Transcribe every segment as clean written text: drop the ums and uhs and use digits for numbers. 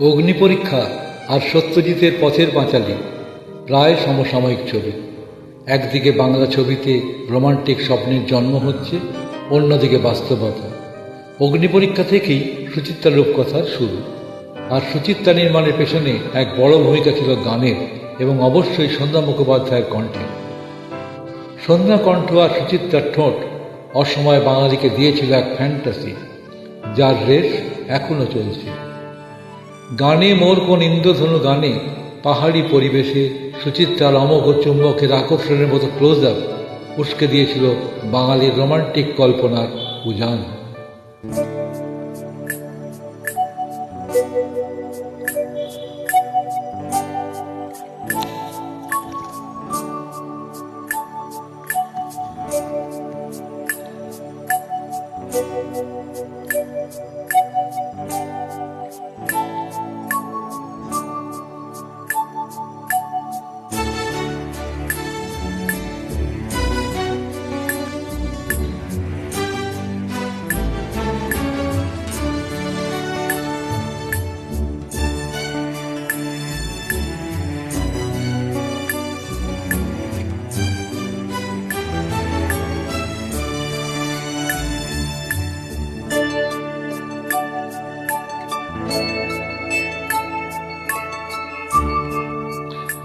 অগ্নিপরীক্ষা আর সত্যজিতের পথের পাঁচালী প্রায় সমসাময়িক ছবি। একদিকে বাংলা ছবিতে রোমান্টিক স্বপ্নের জন্ম হচ্ছে, অন্যদিকে বাস্তবতা। অগ্নিপরীক্ষা থেকেই সুচিত্রা রূপকথার শুরু। আর সুচিত্রা নির্মাণের পেছনে এক বড় ভূমিকা ছিল গানের এবং অবশ্যই সন্ধ্যা মুখোপাধ্যায়ের কণ্ঠে। সন্ধ্যা কণ্ঠ আর সুচিত্রার ঠোঁট অসময়ে বাঙালিকে দিয়েছিল এক ফ্যান্টাসি, যার রেশ এখনো চলছে। গানে মোর কোন ইন্দ্রধনু গানে পাহাড়ি পরিবেশে সুচিত্রার অমোঘ চুম্বকের আকর্ষণের মতো ক্লোজ আপ উস্কে দিয়েছিল বাঙালির রোমান্টিক কল্পনার উজান।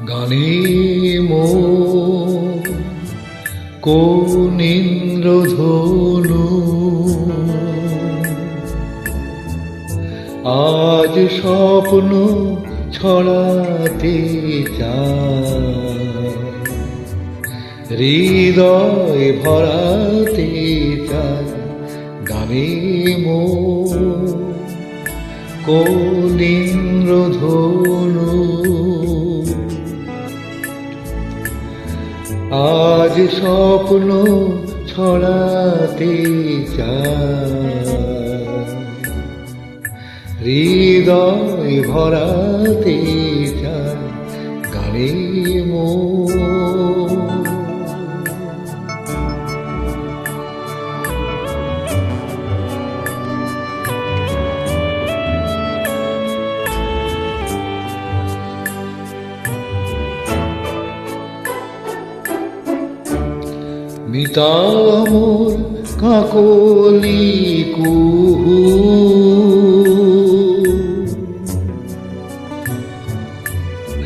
গানে মোর কোন ইন্দ্রধনু আজ স্বপ্ন ছড়াতে চায়, হৃদয় ভরাতে চায়। গানে মোর কোন ইন্দ্রধনু আজ স্বপ্ন ছড়াতে চায়, হৃদয় ভরাতে চায়। গানে মোর মিতামোর কাকলি কুহু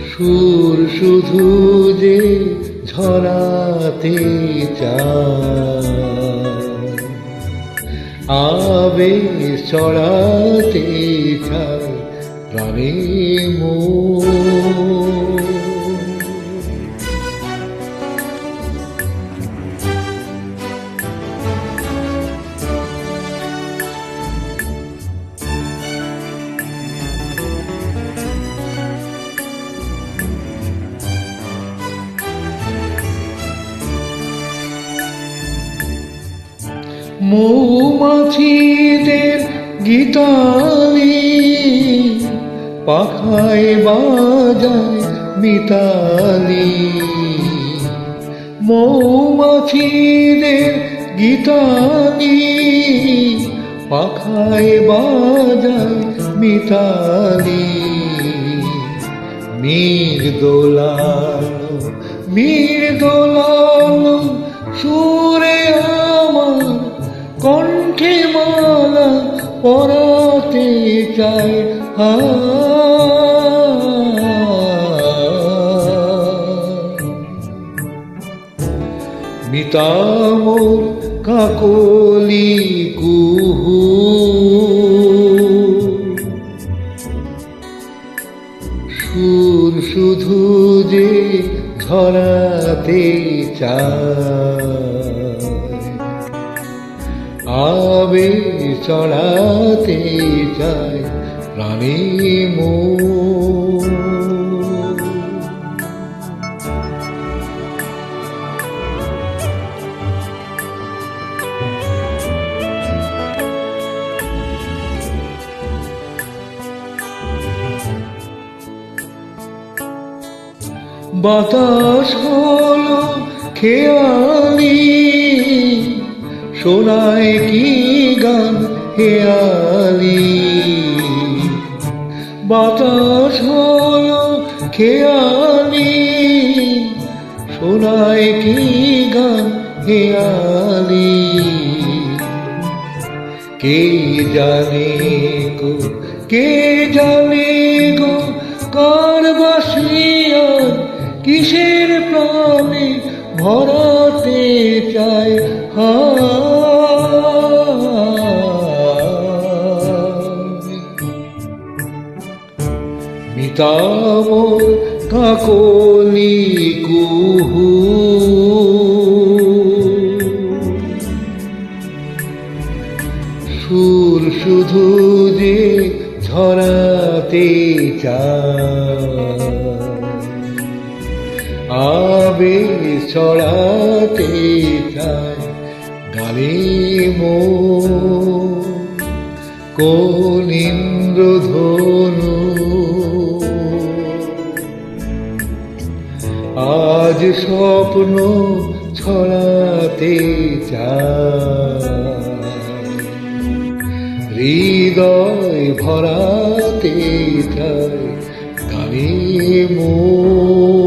সুর শুধু যে ঝরাতে চায়, আবেশ চড়াতে চায়। প্রাণে মোর মৌমাছিদের গীতালি পাখায় বাজায় মিতালি, মৌমাছিদের গীতালি পাখায় বাজায় মিতালি। মীর দোলালো সুরে আমার কণ্ঠে মালা পরাতে চায়। মিতামোর কাকলি কুহু সুর শুধু যে ঝরাতে চায়, আবেশ চড়াতে চায়। প্রাণে মোর বাতাস হলো খেয়ালি শোনায় কি গান হেয়ালি, বাতাস হলো খেয়ালি, শোনায় কি গান হেয়ালি। কে জানে গো, কে জানে গো, কার বাসিয়া কিসের প্রাণে ভরাতে চায় মিতামর কাকলি কুহু, সুর শুধু যে ছড়াতে চায়, আবেগ ছড়াতে চায় গানে মন। কোন ইন্দ্রধনু আজ স্বপ্ন ছড়াতে চায়, হৃদয় ভরাতে চায় গানে মন।